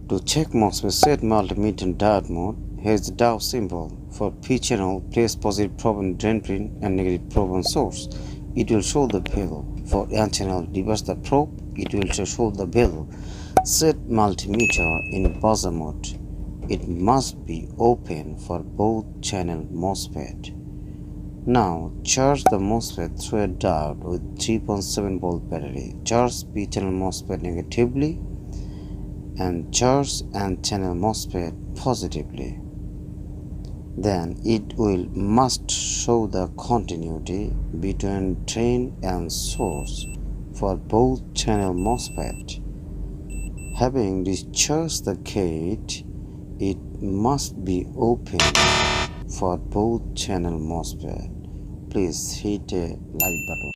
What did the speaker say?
To check Mosfet set multimeter diode mode, here's the diode symbol. For P channel, place positive probe on drain pin and negative probe on source. It will show the value. For N channel, reverse the probe. It will show the value. Set multimeter in buzzer mode. It must be open for both channel Mosfet. Now charge the Mosfet through a diode with 3.7 volt battery. Charge P channel Mosfet negatively and charge N channel Mosfet positively. Then it must show the continuity between drain and source for both channel Mosfet. Having discharged the gate, it must be open for both channel Mosfet. Please hit a like button.